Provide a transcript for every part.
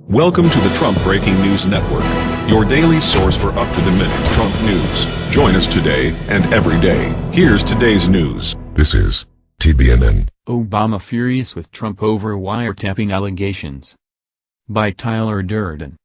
Welcome to the Trump Breaking News Network, your daily source for up-to-the-minute Trump news. Join us today and every day. Here's today's news. This is TBNN. Obama furious with Trump over wiretapping allegations. By Tyler Durden.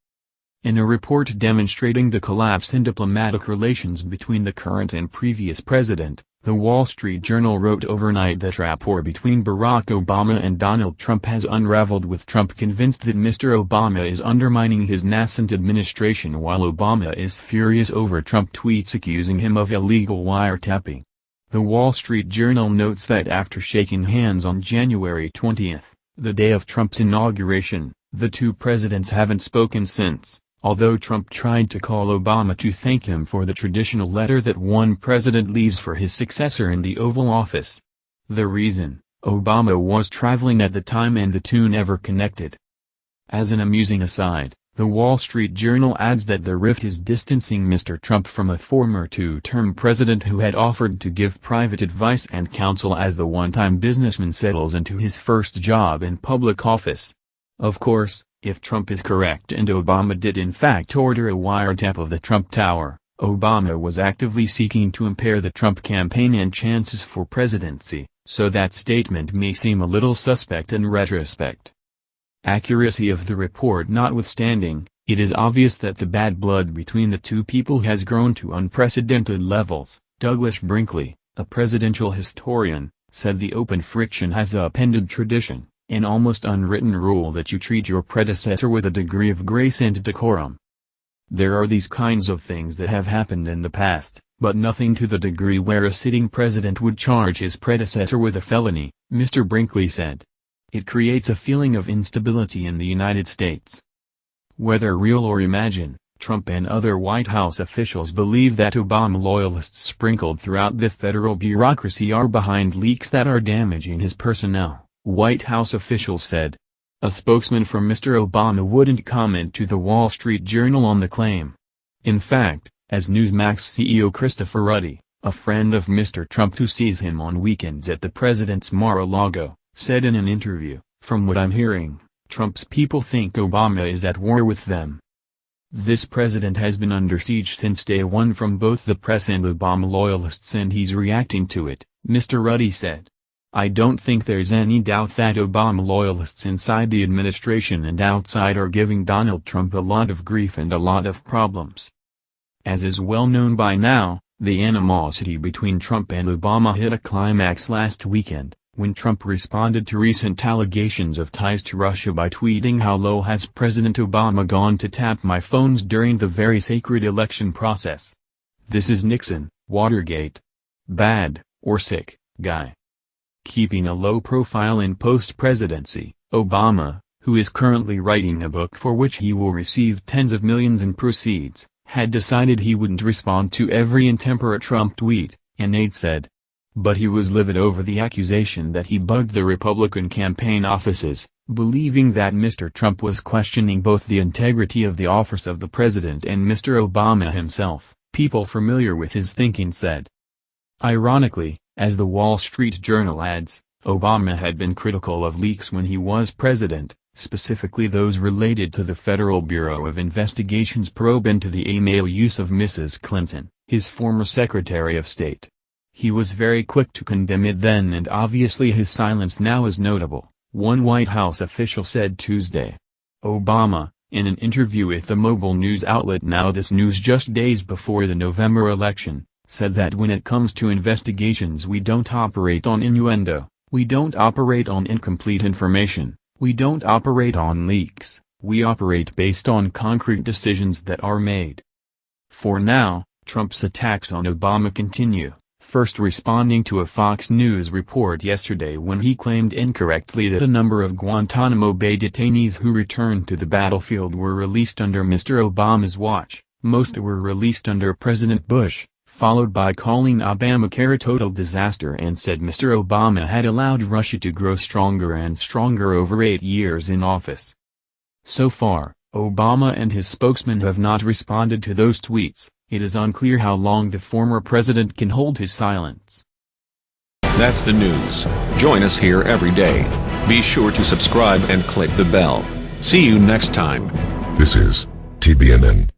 In a report demonstrating the collapse in diplomatic relations between the current and previous president, The Wall Street Journal wrote overnight that rapport between Barack Obama and Donald Trump has unraveled, with Trump convinced that Mr. Obama is undermining his nascent administration while Obama is furious over Trump tweets accusing him of illegal wiretapping. The Wall Street Journal notes that after shaking hands on January 20, the day of Trump's inauguration, the two presidents haven't spoken since, although Trump tried to call Obama to thank him for the traditional letter that one president leaves for his successor in the Oval Office. The reason: Obama was traveling at the time and the two never connected. As an amusing aside, The Wall Street Journal adds that the rift is distancing Mr. Trump from a former two-term president who had offered to give private advice and counsel as the one-time businessman settles into his first job in public office. Of course, if Trump is correct and Obama did in fact order a wiretap of the Trump Tower, Obama was actively seeking to impair the Trump campaign and chances for presidency, so that statement may seem a little suspect in retrospect. Accuracy of the report notwithstanding, it is obvious that the bad blood between the two people has grown to unprecedented levels. Douglas Brinkley, a presidential historian, said the open friction has upended tradition, an almost unwritten rule that you treat your predecessor with a degree of grace and decorum. There are these kinds of things that have happened in the past, but nothing to the degree where a sitting president would charge his predecessor with a felony, Mr. Brinkley said. It creates a feeling of instability in the United States. Whether real or imagined, Trump and other White House officials believe that Obama loyalists sprinkled throughout the federal bureaucracy are behind leaks that are damaging his personnel, White House officials said. A spokesman for Mr. Obama wouldn't comment to The Wall Street Journal on the claim. In fact, as Newsmax CEO Christopher Ruddy, a friend of Mr. Trump who sees him on weekends at the president's Mar-a-Lago, said in an interview, "From what I'm hearing, Trump's people think Obama is at war with them." This president has been under siege since day one from both the press and Obama loyalists, and he's reacting to it, Mr. Ruddy said. I don't think there's any doubt that Obama loyalists inside the administration and outside are giving Donald Trump a lot of grief and a lot of problems. As is well known by now, the animosity between Trump and Obama hit a climax last weekend, when Trump responded to recent allegations of ties to Russia by tweeting, "How low has President Obama gone to tap my phones during the very sacred election process? This is Nixon, Watergate. Bad, or sick, guy." Keeping a low profile in post-presidency, Obama, who is currently writing a book for which he will receive tens of millions in proceeds, had decided he wouldn't respond to every intemperate Trump tweet, an aide said. But he was livid over the accusation that he bugged the Republican campaign offices, believing that Mr. Trump was questioning both the integrity of the office of the president and Mr. Obama himself, people familiar with his thinking said. Ironically, as the Wall Street Journal adds, Obama had been critical of leaks when he was president, specifically those related to the Federal Bureau of Investigation's probe into the email use of Mrs. Clinton, his former Secretary of State. He was very quick to condemn it then, and obviously his silence now is notable, one White House official said Tuesday. Obama, in an interview with the mobile news outlet Now This News just days before the November election, said that when it comes to investigations we don't operate on innuendo, we don't operate on incomplete information, we don't operate on leaks, we operate based on concrete decisions that are made. For now, Trump's attacks on Obama continue, first responding to a Fox News report yesterday when he claimed incorrectly that a number of Guantanamo Bay detainees who returned to the battlefield were released under Mr. Obama's watch. Most were released under President Bush, followed by calling Obamacare a total disaster and said Mr. Obama had allowed Russia to grow stronger and stronger over 8 years in office. So far, Obama and his spokesman have not responded to those tweets. It is unclear how long the former president can hold his silence. That's the news. Join us here every day. Be sure to subscribe and click the bell. See you next time. This is TBNN.